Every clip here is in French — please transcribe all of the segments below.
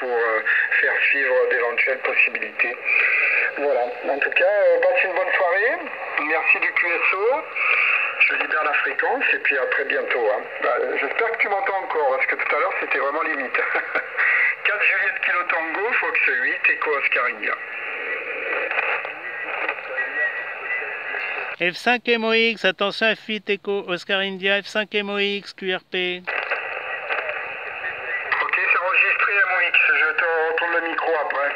pour faire suivre d'éventuelles possibilités. Voilà, en tout cas, passez une bonne soirée, merci du QSO, je libère la fréquence et puis à très bientôt. Hein. J'espère que tu m'entends encore, parce que tout à l'heure c'était vraiment limite. 4 Juliette Kilo Tango, Fox 8, Echo Oscar India. F5 MOX, attention F8 Echo Oscar India, F5 MOX, QRP. Ok, c'est enregistré MOX, je te retourne le micro après.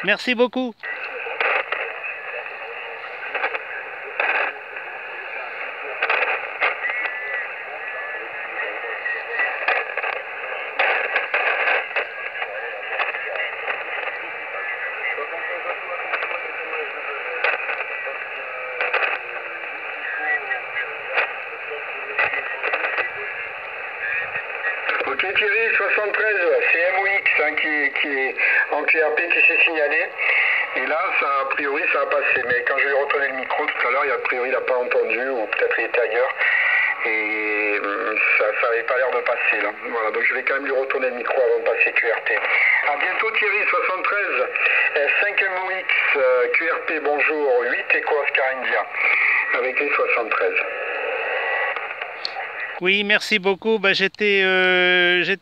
Merci beaucoup. Ok Thierry, 73, c'est MOX hein, qui est en QRP qui s'est signalé. Et là, ça, a priori, ça a passé. Mais quand je lui ai retourné le micro tout à l'heure, a priori, il n'a pas entendu, ou peut-être il était ailleurs. Et ça n'avait pas l'air de passer là. Voilà, donc je vais quand même lui retourner le micro avant de passer QRP. A bientôt Thierry, 73, 5 MOX, QRP, bonjour, 8 Echo Oscar India, avec les 73. Oui, merci beaucoup. Bah, j'étais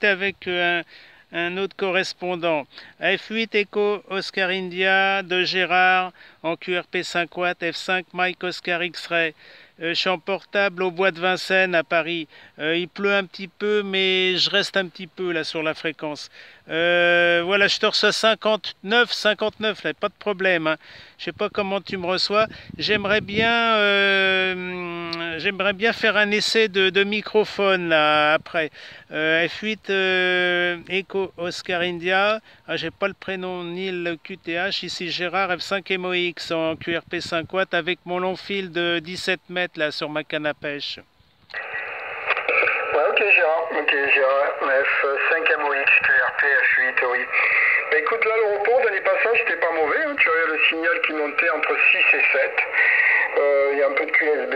avec un autre correspondant. F8 Echo Oscar India de Gérard en QRP 5 watts, F5 Mike Oscar X-Ray. Je suis en portable au bois de Vincennes à Paris. Il pleut un petit peu, mais je reste un petit peu là sur la fréquence. Voilà, je te reçois 59, là, pas de problème. Hein. Je sais pas comment tu me reçois. J'aimerais bien faire un essai de microphone là après. F8 Echo Oscar India. Ah, j'ai pas le prénom ni le QTH. Ici Gérard, F5 MOX en QRP 5 watts avec mon long fil de 17 mètres là sur ma canne à pêche. Ouais, ok Gérard, F5 MOX, QRP, F8, oui. Bah écoute, là le report, dernier passage, c'était pas mauvais, hein. Tu avais le signal qui montait entre 6 et 7. Il y a un peu de QSB.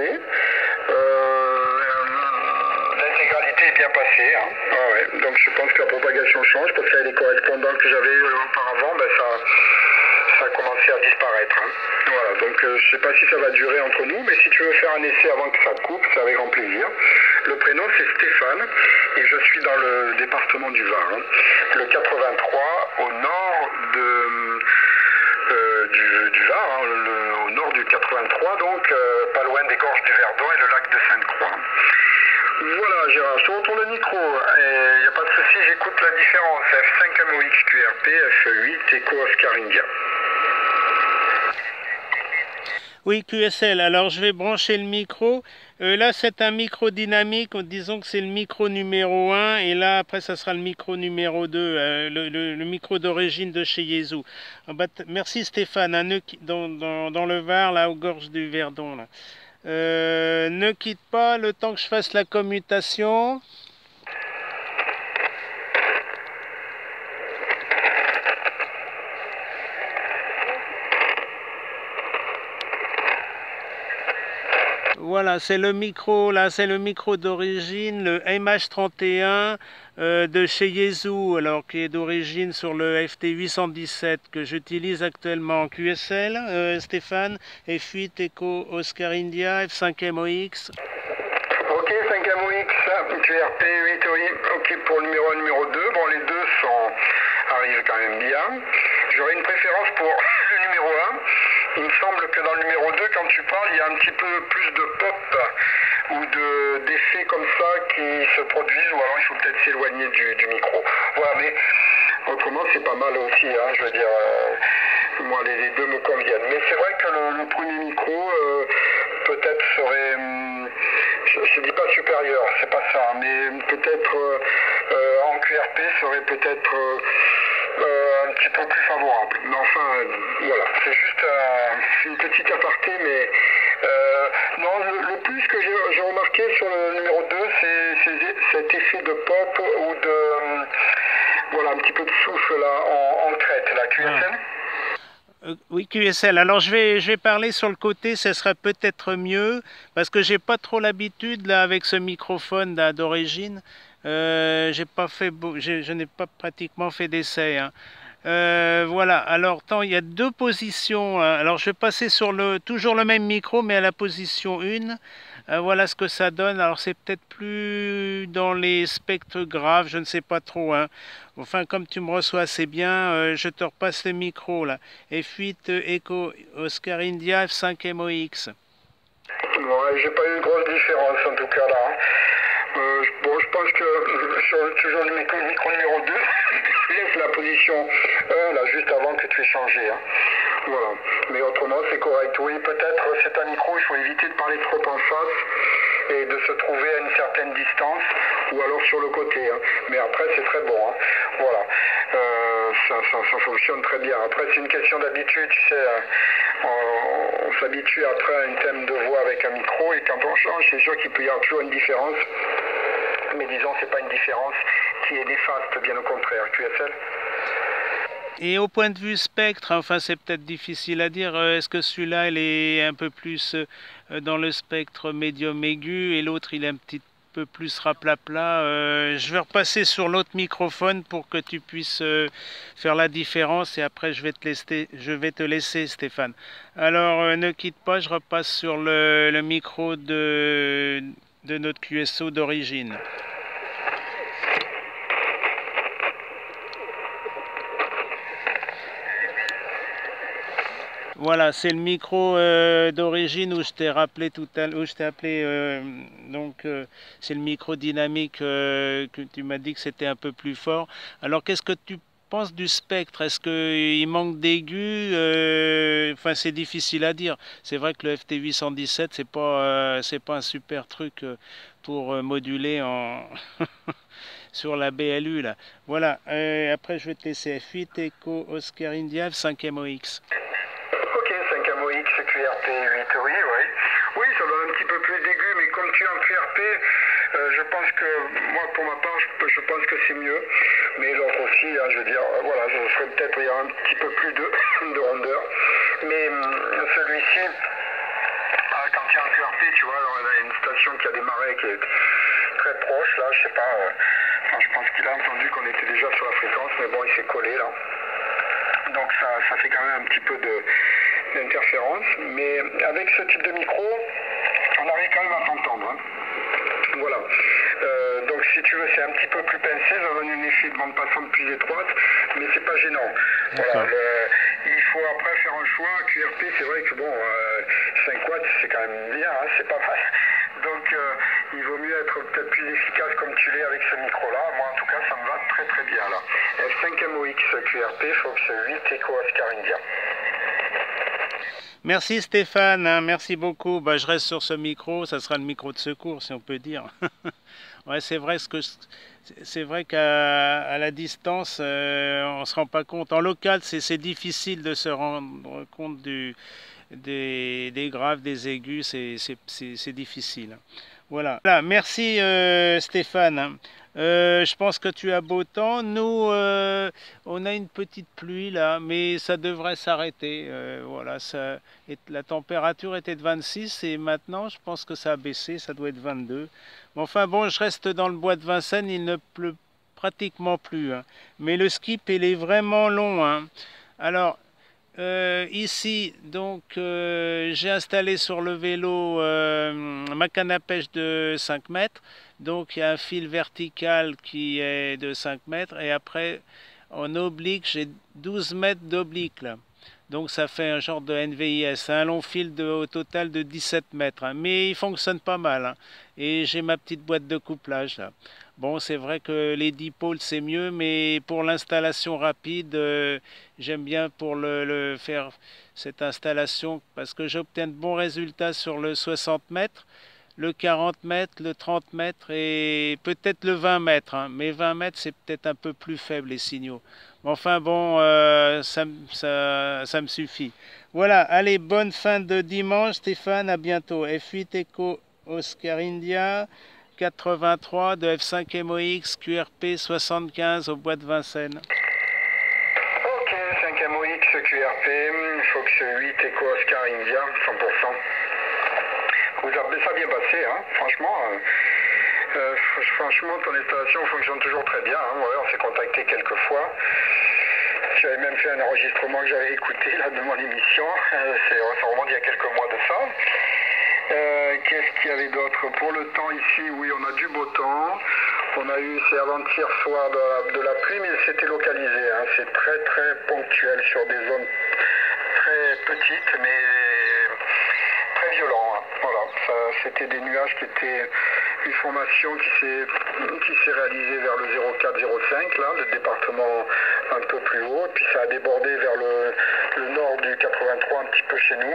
L'intégralité est bien passée. Hein. Ah ouais. Donc je pense que la propagation change, parce qu'avec les correspondants que j'avais auparavant, ben ça a commencé à disparaître. Hein. Voilà, donc je ne sais pas si ça va durer entre nous, mais si tu veux faire un essai avant que ça coupe, c'est avec grand plaisir. Le prénom c'est Stéphane et je suis dans le département du Var, hein. Le 83 au nord du Var, hein, au nord du 83, donc pas loin des gorges du Verdon et le lac de Sainte-Croix. Voilà Gérard, je te retourne le micro, il n'y a pas de souci, j'écoute la différence, F5 MOX QRP, F8 Echo Oscar India. Oui, QSL. Alors, je vais brancher le micro. Là, c'est un micro dynamique. Disons que c'est le micro numéro 1. Et là, après, ça sera le micro numéro 2, le micro d'origine de chez Yezhou. Merci Stéphane. Un nœud dans le Var, là, aux gorges du Verdon. Là. Ne quitte pas le temps que je fasse la commutation. Voilà, c'est le micro, là, c'est le micro d'origine, le MH31 de chez Yezhou, alors qui est d'origine sur le FT817 que j'utilise actuellement en QSL, Stéphane, F8 Echo Oscar India, F5 MOX. Ok, 5 MOX, QRP 8 OI, ok pour le numéro 1, numéro 2, bon les deux arrivent quand même bien. J'aurais une préférence pour le numéro 1. Il me semble que dans le numéro 2, quand tu parles, il y a un petit peu plus de pop ou d'effets comme ça qui se produisent, ou alors il faut peut-être s'éloigner du micro. Voilà, mais autrement c'est pas mal aussi, hein, je veux dire, moi les deux me conviennent. Mais c'est vrai que le premier micro peut-être serait, je dis pas supérieur, c'est pas ça, mais peut-être en QRP serait peut-être un petit peu plus favorable. Mais enfin, voilà, c'est juste une petite aparté, mais non, le plus que j'ai remarqué sur le numéro 2, c'est cet effet de pop ou de, voilà, un petit peu de souffle là, en crête, la QSL. Oui, QSL. Alors je vais parler sur le côté, ce sera peut-être mieux, parce que j'ai pas trop l'habitude là avec ce microphone d'origine. J'ai pas fait, je n'ai pas pratiquement fait d'essai, hein. Voilà, alors tant il y a deux positions, hein. Alors je vais passer sur toujours le même micro mais à la position 1. Voilà ce que ça donne. Alors c'est peut-être plus dans les spectres graves, je ne sais pas trop, hein. Enfin comme tu me reçois assez bien, je te repasse le micro là. F8 Echo Oscar India F5 MOX. Ouais, j'ai pas eu de grosse différence en tout cas là. Bon, je pense que sur toujours le micro numéro 2, laisse la position 1 là juste avant que tu aies changé, hein. Voilà. Mais autrement c'est correct. Oui, peut-être c'est un micro, il faut éviter de parler trop en face et de se trouver à une certaine distance ou alors sur le côté, hein. Mais après c'est très bon, hein. Voilà. Ça fonctionne très bien. Après c'est une question d'habitude, tu sais, on s'habitue après à un thème de voix avec un micro et quand on change c'est sûr qu'il peut y avoir toujours une différence. Mais disons c'est pas une différence qui est néfaste, bien au contraire. QSL. Et au point de vue spectre, enfin c'est peut-être difficile à dire, est-ce que celui-là il est un peu plus dans le spectre médium aigu et l'autre il est un petit peu plus raplapla. Je vais repasser sur l'autre microphone pour que tu puisses faire la différence et après je vais te laisser Stéphane. Alors ne quitte pas, je repasse sur le micro de notre QSO d'origine. Voilà, c'est le micro d'origine où je t'ai rappelé tout à l'heure, où je t'ai appelé. C'est le micro dynamique que tu m'as dit que c'était un peu plus fort. Alors, qu'est-ce que tu penses du spectre? Est-ce qu'il manque d'aigus? Enfin, c'est difficile à dire. C'est vrai que le FT817, c'est pas un super truc pour moduler en sur la BLU là. Voilà. Après, je vais te laisser F8 Echo Oscar India 5 MOX. Ok, 5 MOX, QRP 8, oui, oui. Oui, ça donne un petit peu plus d'aigu, mais comme tu es en QRP, je pense que, moi pour ma part, je pense que c'est mieux. Mais l'autre aussi, hein, je veux dire, voilà, ça serait peut-être il y a un petit peu plus de rondeur. Mais celui-ci, quand tu es en QRP, tu vois, alors, il y a une station qui a démarré qui est très proche, là, je sais pas, je pense qu'il a entendu qu'on était déjà sur la fréquence, mais bon, il s'est collé là. Donc ça fait quand même un petit peu d'interférence. Mais avec ce type de micro, on arrive quand même à s'entendre, hein. Voilà. Donc si tu veux, c'est un petit peu plus pincé, ça donne un effet de bande passante plus étroite, mais c'est pas gênant. Voilà, il faut après faire un choix. QRP, c'est vrai que bon, 5 watts, c'est quand même bien, hein, c'est pas mal. Donc il vaut mieux être peut-être plus efficace comme tu l'es avec ce micro-là. Moi en tout cas, ça me va très très bien là. F5 MOX QRP, Fox 8 Echo Oscar India. Merci Stéphane, hein, merci beaucoup. Bah, je reste sur ce micro, ça sera le micro de secours si on peut dire. Ouais, c'est vrai qu'à la distance, on ne se rend pas compte. En local, c'est difficile de se rendre compte des graves, des aigus, c'est difficile. Voilà. Voilà, merci Stéphane. Je pense que tu as beau temps. Nous, on a une petite pluie là, mais ça devrait s'arrêter. Voilà, la température était de 26 et maintenant, je pense que ça a baissé, ça doit être 22. Mais enfin bon, je reste dans le bois de Vincennes, il ne pleut pratiquement plus, hein. Mais le skip, il est vraiment long, hein. Alors, ici, donc, j'ai installé sur le vélo ma canne à pêche de 5 mètres. Donc, il y a un fil vertical qui est de 5 mètres. Et après, en oblique, j'ai 12 mètres d'oblique là. Donc, ça fait un genre de NVIS, un long fil au total de 17 mètres, hein. Mais il fonctionne pas mal, hein. Et j'ai ma petite boîte de couplage là. Bon, c'est vrai que les dipôles c'est mieux, mais pour l'installation rapide, j'aime bien pour faire cette installation parce que j'obtiens de bons résultats sur le 60 mètres, le 40 mètres, le 30 mètres et peut-être le 20 mètres, hein. Mais 20 mètres c'est peut-être un peu plus faible les signaux. Mais enfin bon, ça me suffit. Voilà, allez, bonne fin de dimanche Stéphane, à bientôt. F8 Echo Oscar India. 83 de F5 MOX QRP 75 au bois de Vincennes. Ok, 5 MOX QRP, Fox 8 Echo Oscar India, 100%. Ça a bien passé, hein, franchement. Franchement, ton installation fonctionne toujours très bien. Hein. Ouais, on s'est contacté quelques fois. J'avais même fait un enregistrement que j'avais écouté là, de mon émission. Ça remonte il y a quelques mois de ça. Qu'est-ce qu'il y avait d'autre? Pour le temps ici, oui, on a du beau temps. On a eu, c'est avant-hier soir, de la pluie, mais c'était localisé. Hein. C'est très très ponctuel sur des zones très petites, mais très violent. Hein. Voilà, c'était des nuages qui étaient une formation qui s'est réalisée vers le 04-05, là, le département un peu plus haut, et puis ça a débordé vers le nord du 83, un petit peu chez nous,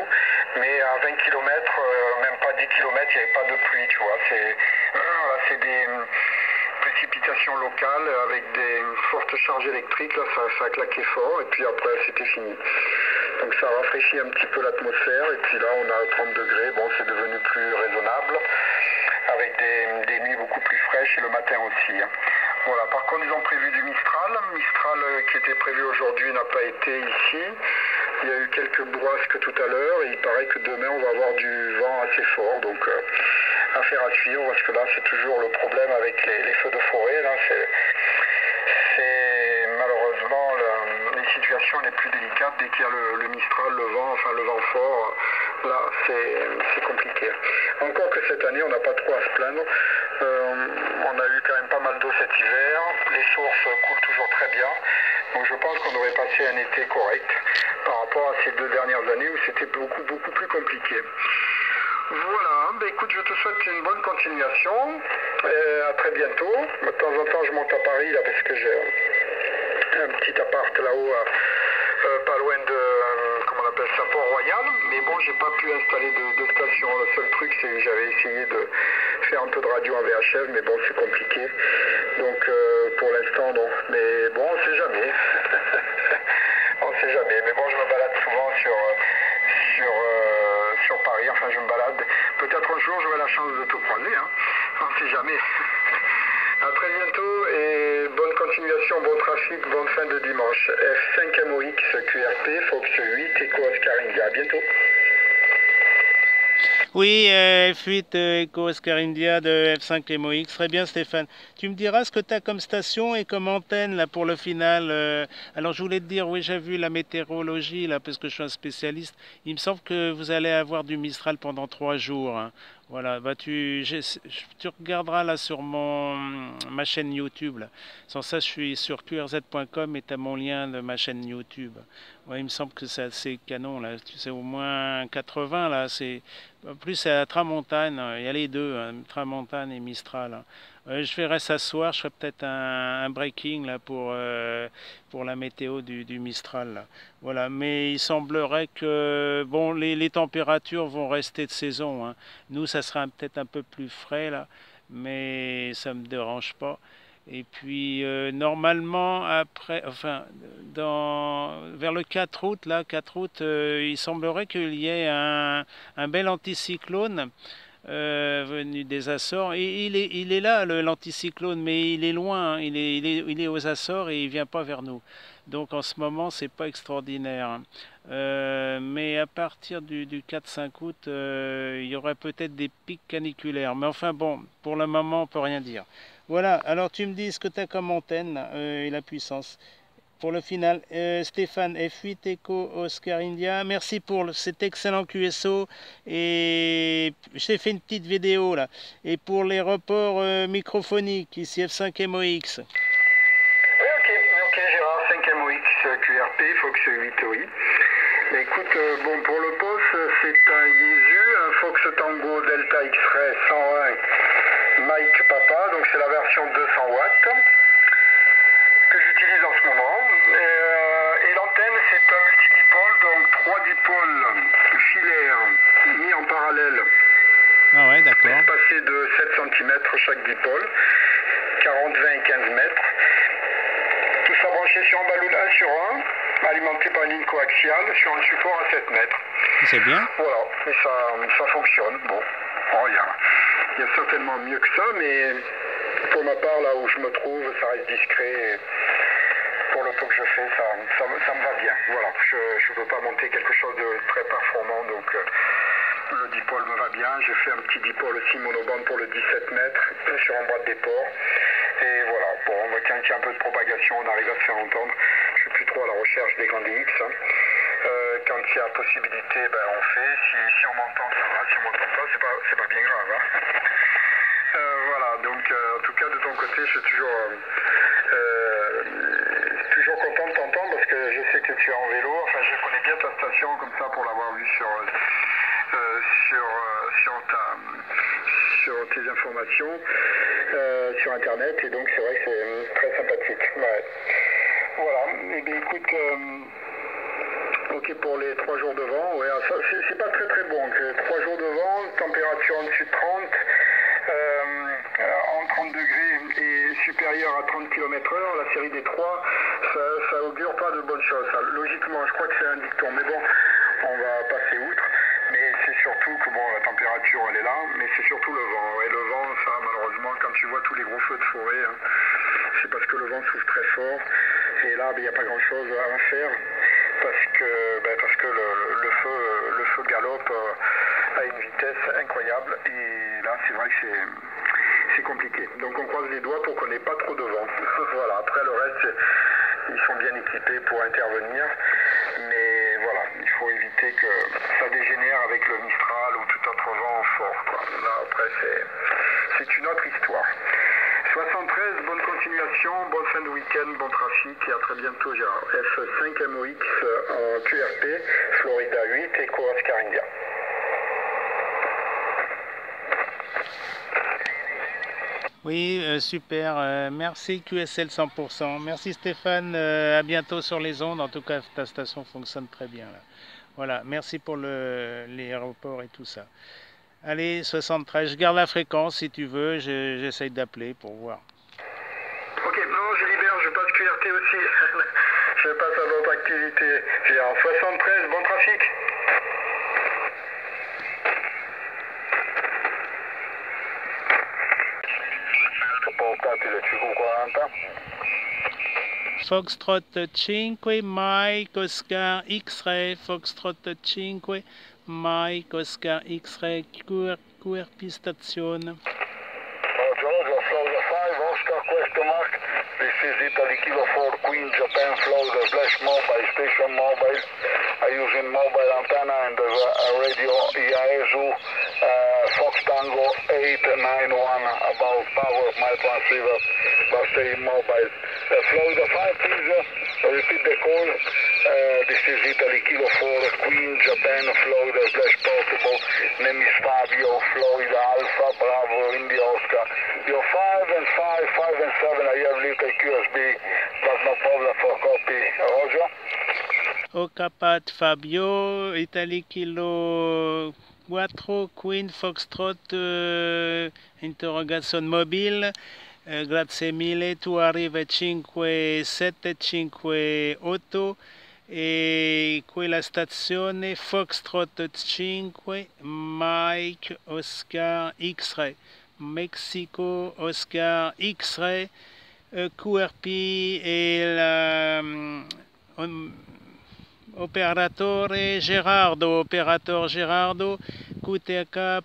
mais à 20 km, même pas 10 km, il n'y avait pas de pluie, tu vois. C'est des précipitations locales avec des fortes charges électriques, là, ça a claqué fort, et puis après c'était fini. Donc ça rafraîchit un petit peu l'atmosphère, et puis là on a 30 degrés, bon c'est devenu plus raisonnable, avec des nuits beaucoup plus fraîches et le matin aussi. Hein. Voilà, par contre ils ont prévu du Mistral. Mistral qui était prévu aujourd'hui n'a pas été ici. Il y a eu quelques bourrasques tout à l'heure et il paraît que demain on va avoir du vent assez fort. Donc affaire à suivre parce que là c'est toujours le problème avec les feux de forêt. Là, c'est malheureusement les situations les plus délicates dès qu'il y a le Mistral, le vent fort. Là, c'est compliqué. Encore que cette année, on n'a pas trop à se plaindre. On a eu quand même pas mal d'eau cet hiver. Les sources coulent toujours très bien. Donc je pense qu'on devrait passer un été correct par rapport à ces 2 dernières années où c'était beaucoup, beaucoup plus compliqué. Voilà, ben écoute, je te souhaite une bonne continuation. À très bientôt. De temps en temps, je monte à Paris là parce que j'ai un petit appart là-haut, pas loin de, comment on appelle ça, Port-Royal. Mais bon, j'ai pas pu installer de station. Le seul truc, c'est que j'avais essayé de faire un peu de radio en VHF, mais bon, c'est compliqué. Donc, pour l'instant, non. Mais bon, on sait jamais. On sait jamais. Mais bon, je me balade souvent sur Paris. Enfin, je me balade. Peut-être un jour, j'aurai la chance de te croiser. Hein. On sait jamais. À très bientôt et bonne continuation, bon trafic, bonne fin de dimanche. F5MOX, QRP, Fox 8, Echo Oscar India. À bientôt. Oui, F8 Echo Oscar India de F5 MOX. Très bien, Stéphane. Tu me diras ce que tu as comme station et comme antenne là, pour le final. Alors, je voulais te dire, oui, j'ai vu la météorologie, là, parce que je suis un spécialiste. Il me semble que vous allez avoir du Mistral pendant 3 jours. Hein. Voilà, bah tu regarderas là sur ma chaîne YouTube. Là. Sans ça, je suis sur qrz.com et tu as mon lien de ma chaîne YouTube. Ouais, il me semble que c'est assez canon là. Tu sais, au moins 80 là. En plus, c'est à Tramontane. Il y a les deux, hein, Tramontane et Mistral. Hein. Je verrai ça ce soir. Je ferai peut-être un breaking là pour la météo du Mistral. Là. Voilà, mais il semblerait que bon, les températures vont rester de saison. Hein. Nous, ça sera peut-être un peu plus frais là, mais ça me dérange pas. Et puis normalement après, enfin, vers le 4 août, là, 4 août, il semblerait qu'il y ait un bel anticyclone venu des Açores. Et il est là, l'anticyclone, mais il est loin. Hein. Il est aux Açores et il vient pas vers nous. Donc en ce moment, c'est pas extraordinaire. Hein. Mais à partir du 4-5 août, il y aurait peut-être des pics caniculaires. Mais enfin bon, pour le moment, on peut rien dire. Voilà, alors tu me dis ce que tu as comme antenne et la puissance. Pour le final, Stéphane, F8 Echo Oscar India, merci pour cet excellent QSO et je t'ai fait une petite vidéo là. Et pour les reports microphoniques, ici F5MOX. Oui, ok Gérard, 5MOX, QRP, Fox 8 OI. Écoute, bon pour le poste, c'est un Yeezu, un Fox Tango Delta X-Ray 101 Mike Papa, donc c'est la version 200 watts. Que j'utilise en ce moment. Et l'antenne, c'est un multidipôle, donc 3 dipôles filaires mis en parallèle. Ah ouais, d'accord. Espacés de 7 cm chaque dipôle, 40, 20 et 15 mètres. Tout ça branché sur un ballon 1 sur 1, alimenté par une ligne coaxiale sur un support à 7 mètres. C'est bien. Voilà, et ça fonctionne. Bon, il y a certainement mieux que ça, mais pour ma part, là où je me trouve, ça reste discret. Et pour le peu que je fais, ça me va bien. Voilà, je ne veux pas monter quelque chose de très performant, donc Le dipôle me va bien. J'ai fait un petit dipôle aussi monobande pour le 17 mètres sur un bras de déport. Et voilà, bon, quand il y a un peu de propagation, on arrive à se faire entendre. Je suis plus trop à la recherche des grands DX. Quand il y a possibilité, ben, on fait. Si on m'entend, ça va. Si on m'entend pas, c'est pas bien grave. Hein. Voilà, donc en tout cas de ton côté, je suis toujours content de t'entendre parce que je sais que tu es en vélo. Enfin, je connais bien ta station comme ça pour l'avoir vu sur tes informations sur internet, et donc c'est vrai que c'est très sympathique. Ouais. Voilà, et bien écoute, ok pour les 3 jours de vent, ouais, c'est pas très bon. 3 jours de vent, température en dessus de 30, en 30 degrés et supérieur à 30 km/h, la série des 3, ça augure pas de bonnes choses. Ça, logiquement, je crois que c'est un dicton, mais bon, on va passer outre. Mais c'est surtout que bon, la température elle est là, mais c'est surtout le vent. Et le vent, ça malheureusement, quand tu vois tous les gros feux de forêt, hein, c'est parce que le vent souffle très fort. Et là, il n'y a pas grand chose à faire parce que le feu galope à une vitesse incroyable. Et là, c'est vrai que c'est compliqué. Donc on croise les doigts pour qu'on n'ait pas trop de vent. Voilà. Après le reste, ils sont bien équipés pour intervenir. Mais voilà, il faut éviter que ça dégénère avec le Mistral ou tout autre vent fort, quoi. Là, après, c'est une autre histoire. 73, bonne continuation, bonne fin de week-end, bon trafic et à très bientôt, Gérard. F5MOX en QRP, Florida 8, Echo Oscar India. Oui, super. Merci QSL 100%. Merci Stéphane. À bientôt sur les ondes. En tout cas, ta station fonctionne très bien là. Voilà. Merci pour les aéroports et tout ça. Allez, 73. Je garde la fréquence si tu veux. J'essaye d'appeler pour voir. Ok, non, je libère. Je passe QRT aussi. Je passe à votre activité. J'ai en 73. Bon trafic. Foxtrot 5, Mike Oscar X-Ray, Foxtrot 5, Mike Oscar X-Ray, QRP station. Roger, Florida 5, Oscar question mark. This is Italy Kilo 4, Queen Japan, Florida / mobile, station mobile. I'm using mobile antenna and the radio Iaesu Fox Tango 891 about power of my transceiver, but staying mobile. Florida 5, please repeat the call. This is Italy Kilo 4, Queen Japan, Florida / portable. Name is Fabio, Florida Alpha, Bravo, India Oscar. You're 5 and 5, 5 and 7. I have little QSB, but no problem for copy. Roger. Ocapat Fabio, Italy Kilo 4, Queen Foxtrot, interrogation mobile. Grazie mille, tu arrivi 5, 7, 5, 8 e quella stazione Foxtrot 5, Mike Oscar X-Ray, Mexico Oscar X-Ray, QRP e l'operatore Gerardo, QTH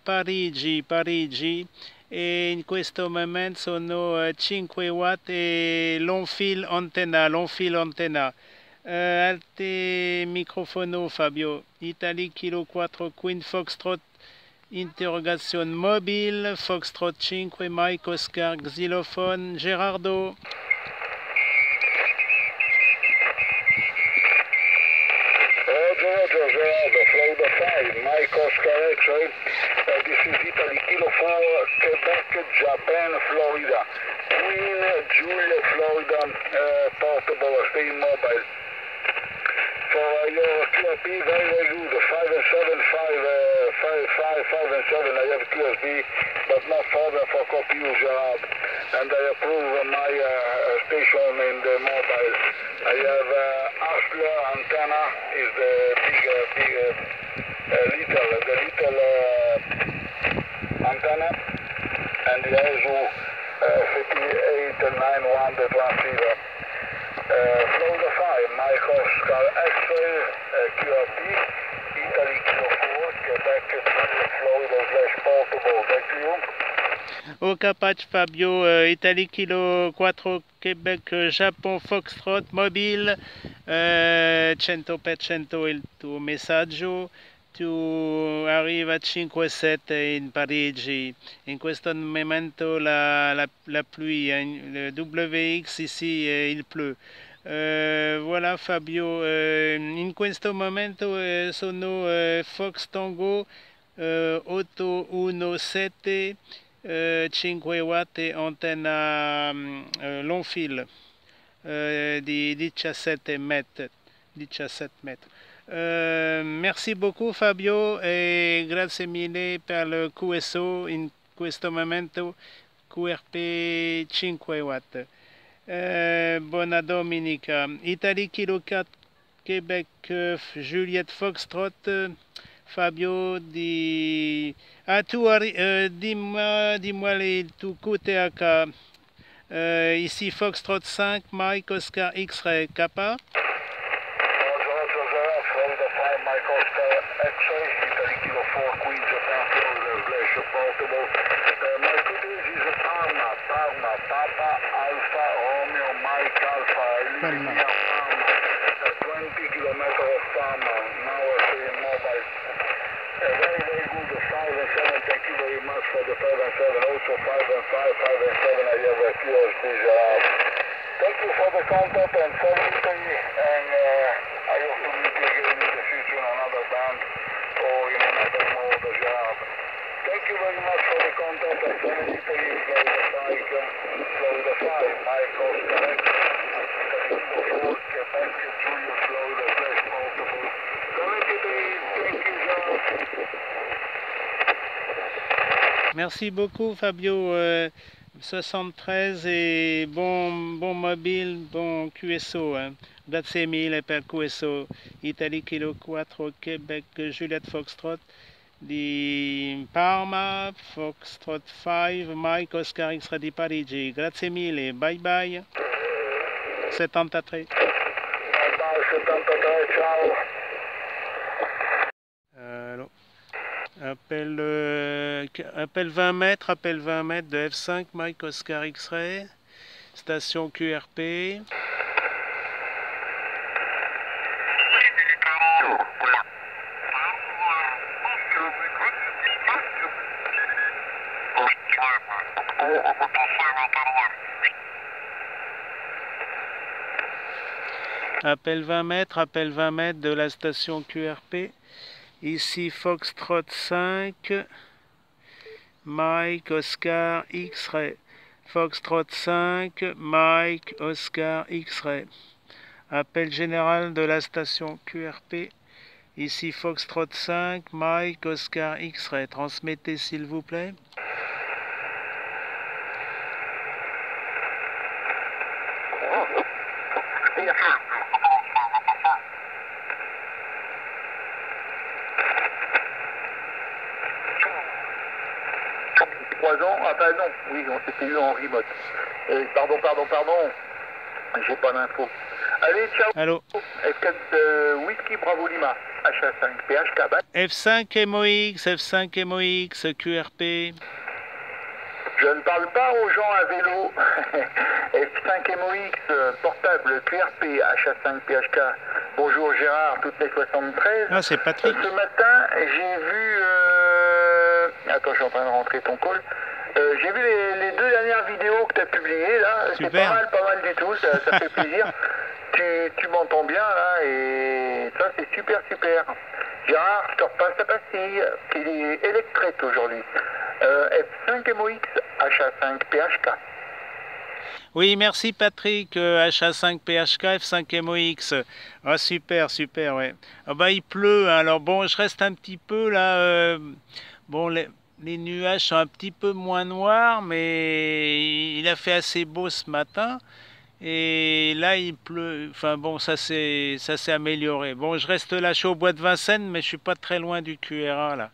Parigi. E in questo momento sono 5 watt e long fil antenna. Alte microfono Fabio, Italy Kilo 4 Queen Foxtrot, interrogation mobile, Foxtrot 5, Mike Oscar, xylophone, Gerardo. Roger, Gerardo, Florida 5, Mike Oscar X-Ray. This is Italy Kilo 4, Quebec, Japan, Florida. Queen Julia, Florida, portable, stay mobile. For your QSB, very good. 5 and 7, 5 and 7. I have QSB, but not further for copy you, Gerard. And I approve my station in the mobile. I have Asler antenna is the little antenna, and the ISO 5891 the transceiver. Florida 5, Mike Oscar X-Ray, QRP, Italy Kilo 4, Quebec. slash portable. Back to you. Capach Fabio, Italie Kilo 4 Québec Japon Foxtrot mobile 100% il tuo messaggio, tu arrivi a 5-7 in Parigi, in questo momento la pluie, le WX ici il pleut. Voilà Fabio, in questo momento sono Fox Tango 817 5 watt e antenna long fil di 17 metri. 17 metri. Merci beaucoup Fabio e grazie mille per il QSO in questo momento QRP 5 watt. Buona domenica. Italie Kilo 4 Québec Juliette Foxtrot Fabio di... Ah, tu dis-moi les tout côté AK. Ici Foxtrot 5, Mike Oscar X-Ray Kappa. Florida 5, Mike Oscar X-Ray, Italy Kilo 4, Queen Japan, Florida, Flash portable. My footage is Parma, Papa, Alpha, Romeo, Mike, Alpha, Emilia, Parma, 20 kilometers of Parma, now I say mobile. Very, very good, 5 and 7, thank you very much for the 5 and 7, also 5 and 5, 5 and 7, I have a QSD Gerard. Thank you for the contact and for Italy, and I hope to meet you again in the future in another band or in another mode, Gerard. Thank you very much for the contact and for Italy, Florida 5, Mike Oscar X, Italy 4, Quebec, Julius, Florida, Flash portable. Thank you, Gerard. Merci beaucoup Fabio, 73 et bon mobile, bon QSO, hein. Grazie mille per QSO, Italie Kilo 4 Québec Juliette Foxtrot di Parma, Foxtrot 5, Mike Oscar X-Ray di Parigi, grazie mille, bye bye, 73. Bye bye, 73, ciao. Allô. Appel 20 mètres de F5, Mike Oscar X-Ray, station QRP. Appel 20 mètres de la station QRP. Ici Foxtrot 5, Mike Oscar X-Ray. Foxtrot 5, Mike Oscar X-Ray. Appel général de la station QRP. Ici Foxtrot 5, Mike Oscar X-Ray. Transmettez s'il vous plaît. Ah bah non, oui, on s'était eu en remote. Pardon, j'ai pas d'info. Allez, ciao. Allô. F4 Whisky Bravo Lima, HA5 PHK. F5 MOX, QRP. Je ne parle pas aux gens à vélo. F5 MOX, portable, QRP, HA5 PHK. Bonjour Gérard, toutes les 73. Ah, c'est Patrick. Ce matin, j'ai vu... Attends, je suis en train de rentrer ton call. J'ai vu les deux dernières vidéos que tu as publiées là. C'est pas mal du tout, ça fait plaisir. Tu m'entends bien là et ça c'est super. Gérard, je te repasse la pastille qui est électrique aujourd'hui. F5 MOX, HA5 PHK. Oui, merci Patrick, HA5 PHK, F5 MOX. Ah, super, ouais. Ah bah il pleut, hein. Alors bon, je reste un petit peu là. Bon, les nuages sont un petit peu moins noirs, mais il a fait assez beau ce matin. Et là, il pleut. Enfin bon, ça s'est amélioré. Bon, je reste là, je suis au bois de Vincennes, mais je suis pas très loin du QRA là.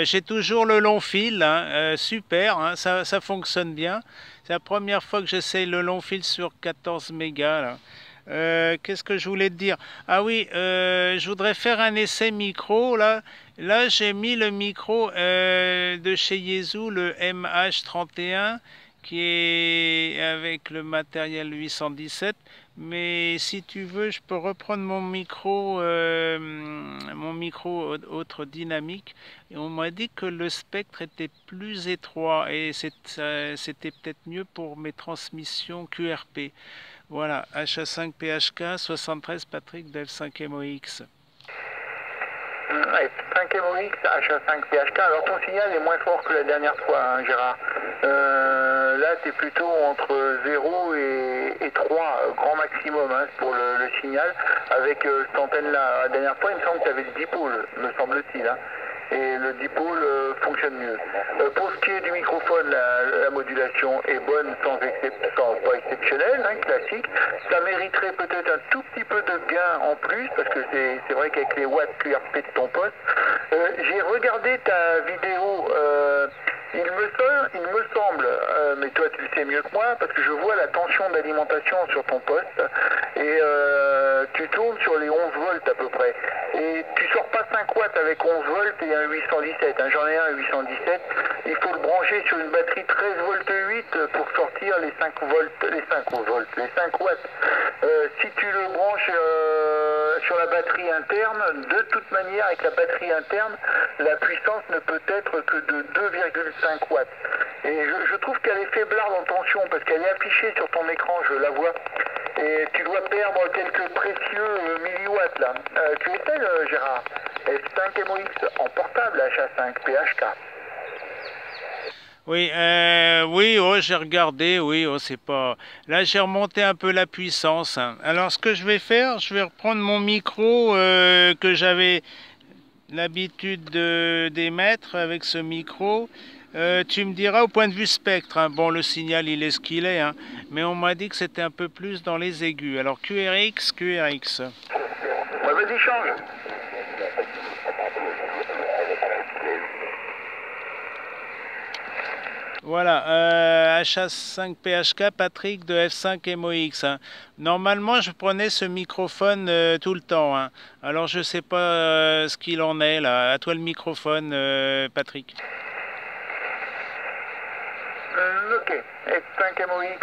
J'ai toujours le long fil, hein, super, hein, ça fonctionne bien. C'est la première fois que j'essaye le long fil sur 14 mégas. Là. Qu'est-ce que je voulais te dire? Ah oui, je voudrais faire un essai micro là. Là, j'ai mis le micro de chez Yaesu, le MH31, qui est avec le matériel 817. Mais si tu veux, je peux reprendre mon micro autre dynamique. Et on m'a dit que le spectre était plus étroit et c'était peut-être mieux pour mes transmissions QRP. Voilà, HA5PHK 73 Patrick de F5MOX. F5MOX, HA5PHK, alors ton signal est moins fort que la dernière fois, hein, Gérard. Là, tu es plutôt entre 0 et 3, grand maximum, hein, pour le signal. Avec cette antenne-là, la dernière fois, il me semble que tu avais le dipôle, me semble-t-il. Hein. Et le dipôle fonctionne mieux. Pour ce qui est du microphone, la modulation est bonne sans pas exceptionnelle, hein, classique. Ça mériterait peut-être un tout petit peu de gain en plus, parce que c'est vrai qu'avec les watts QRP de ton poste, j'ai regardé ta vidéo, il me semble, mais toi tu le sais mieux que moi, parce que je vois la tension d'alimentation sur ton poste, et tu tournes sur les 11 volts à peu près. Et tu sors pas 5 watts avec 11 volts et un 817, hein, j'en ai un 817, il faut le brancher sur une batterie 13 volts 8 pour sortir les 5 watts. Si tu le branches sur la batterie interne, de toute manière avec la batterie interne, la puissance ne peut être que de 2,5 watts. Et je trouve qu'elle est faiblarde en tension parce qu'elle est affichée sur ton écran, je la vois. Et tu dois perdre quelques précieux milliwatts là. Tu essaies, Gérard? F5MOX en portable HA5 PHK. Oui, oui, oh, j'ai regardé, oui, oh, c'est pas... Là, j'ai remonté un peu la puissance. Hein. Alors, ce que je vais faire, je vais reprendre mon micro que j'avais l'habitude d'émettre avec ce micro. Tu me diras au point de vue spectre, hein. Bon, le signal il est ce qu'il est, hein. Mais on m'a dit que c'était un peu plus dans les aigus. Alors QRX. Ouais, vas-y, change. Voilà, HA5PHK Patrick de F5MOX. Hein. Normalement, je prenais ce microphone tout le temps. Hein. Alors, je sais pas ce qu'il en est là. À toi le microphone, Patrick. Ok, F5MOX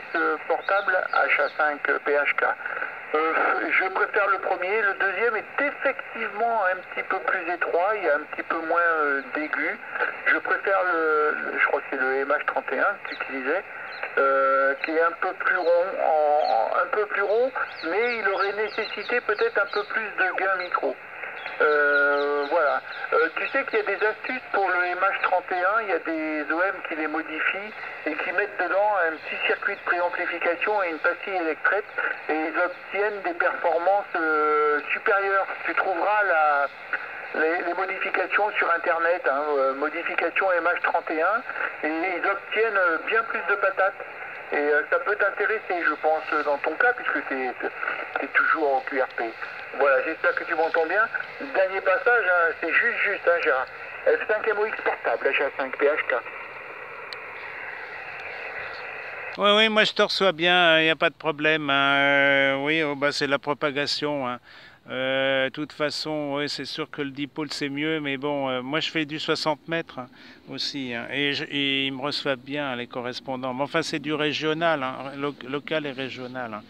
portable, HA5 PHK. Je préfère le premier, le deuxième est effectivement un petit peu plus étroit, il y a un petit peu moins d'aigus. Je préfère je crois que c'est le MH31 que tu utilisais, qui est un peu plus rond, mais il aurait nécessité peut-être un peu plus de gain micro. Voilà. Tu sais qu'il y a des astuces pour le MH31, il y a des OM qui les modifient et qui mettent dedans un petit circuit de préamplification et une pastille électrique et ils obtiennent des performances supérieures. Tu trouveras les modifications sur internet, hein, modification MH31 et ils obtiennent bien plus de patates. Et ça peut t'intéresser, je pense, dans ton cas, puisque tu es toujours en QRP. Voilà, j'espère que tu m'entends bien. Dernier passage, hein, c'est juste, hein, Gérard. F5MOX portable, HA5 PHK. Oui, oui, moi je te reçois bien, il n'y a pas de problème. Hein. Oui, oh, bah, c'est la propagation. Hein. De toute façon, ouais, c'est sûr que le dipôle c'est mieux, mais bon, moi je fais du 60 mètres hein, aussi, hein, et ils me reçoivent bien les correspondants. Mais enfin, c'est du régional, hein, local et régional. Hein.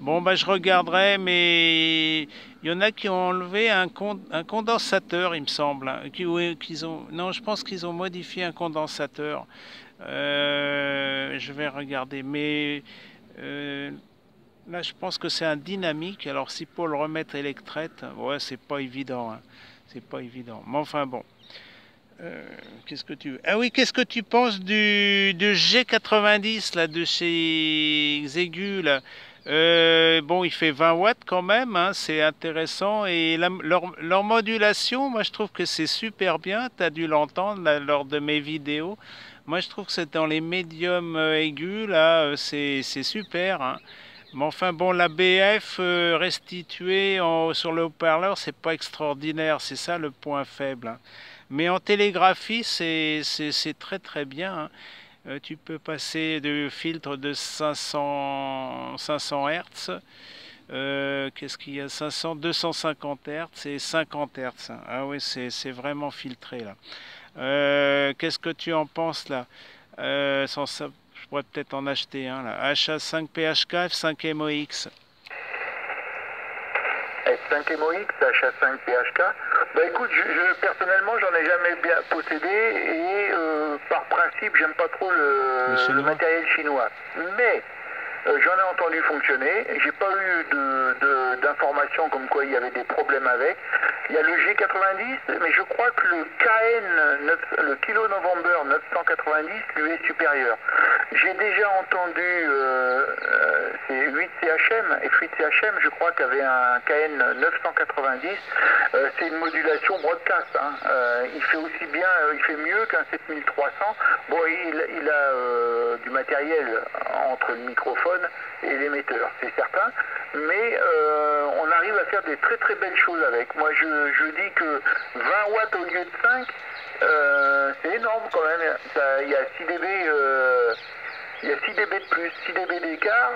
Bon, bah je regarderai, mais il y en a qui ont enlevé un condensateur, il me semble. Hein, non, je pense qu'ils ont modifié un condensateur. Je vais regarder, mais là, je pense que c'est un dynamique. Alors, si pour le remettre électrette, ouais, c'est pas évident. Hein. C'est pas évident. Mais enfin, bon. Qu'est-ce que tu veux? Ah oui, qu'est-ce que tu penses du G90, là, de chez Xegu, là? Bon, il fait 20 watts quand même, hein, c'est intéressant. Et leur modulation, moi, je trouve que c'est super bien. Tu as dû l'entendre lors de mes vidéos. Moi, je trouve que c'est dans les médiums aigus, là, c'est super. Hein. Mais enfin bon, la BF restituée sur le haut-parleur, c'est pas extraordinaire, c'est ça le point faible. Hein. Mais en télégraphie, c'est très très bien. Hein. Tu peux passer de filtres de 500 Hz Qu'est-ce qu'il y a? 500, 250 Hz et 50 Hz. Ah oui, c'est vraiment filtré là. Qu'est-ce que tu en penses là? Sans ça, je pourrais peut-être en acheter un là. HA5PHK, F5MOX. F5MOX, HA5PHK. Bah écoute, personnellement, j'en ai jamais bien possédé et par principe, j'aime pas trop le matériel chinois. Mais j'en ai entendu fonctionner, j'ai pas eu d'informations comme quoi il y avait des problèmes avec. Il y a le G90, mais je crois que le le Kilo November 990 lui est supérieur. J'ai déjà entendu c'est 8CHM, F8CHM, je crois qu'il y avait un KN 990. C'est une modulation broadcast. Hein. Il fait aussi bien, il fait mieux qu'un 7300. Bon, il a du matériel entre le microphone et l'émetteur, c'est certain. Mais on arrive à faire des très très belles choses avec. Moi, je dis que 20 watts au lieu de 5, c'est énorme quand même. Il y a 6 dB. Il y a 6 dB de plus, 6 dB d'écart,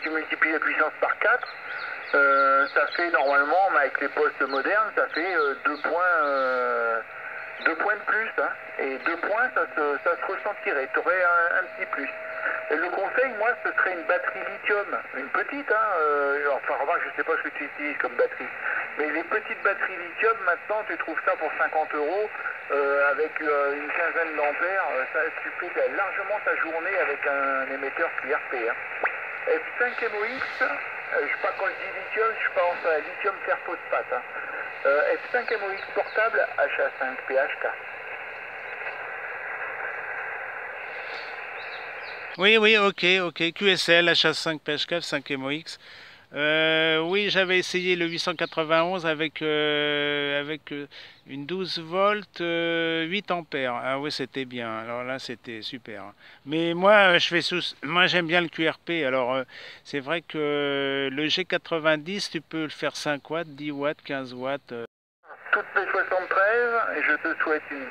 tu multiplies la puissance par 4, ça fait normalement, avec les postes modernes, ça fait 2 points de plus. Hein. Et 2 points, ça se ressentirait, tu aurais un petit plus. Et le conseil, moi, ce serait une batterie lithium, une petite, hein, enfin remarque, je ne sais pas ce que tu utilises comme batterie, mais les petites batteries lithium, maintenant, tu trouves ça pour 50 euros, avec une quinzaine d'ampères, tu fais largement ta journée avec un émetteur QRP. Hein. F5MOX, je sais pas, quand je dis lithium, je pense à lithium fer phosphate. Hein. F5MOX portable HA5PHK. Oui, oui, ok. QSL, HA5PHK, 5MOX. Oui, j'avais essayé le 891 avec une 12 volts, 8 ampères. Ah oui, c'était bien. Alors là, c'était super. Mais moi, moi, j'aime bien le QRP. Alors, c'est vrai que le G90, tu peux le faire 5 watts, 10 watts, 15 watts. Toutes les 73, et je te souhaite une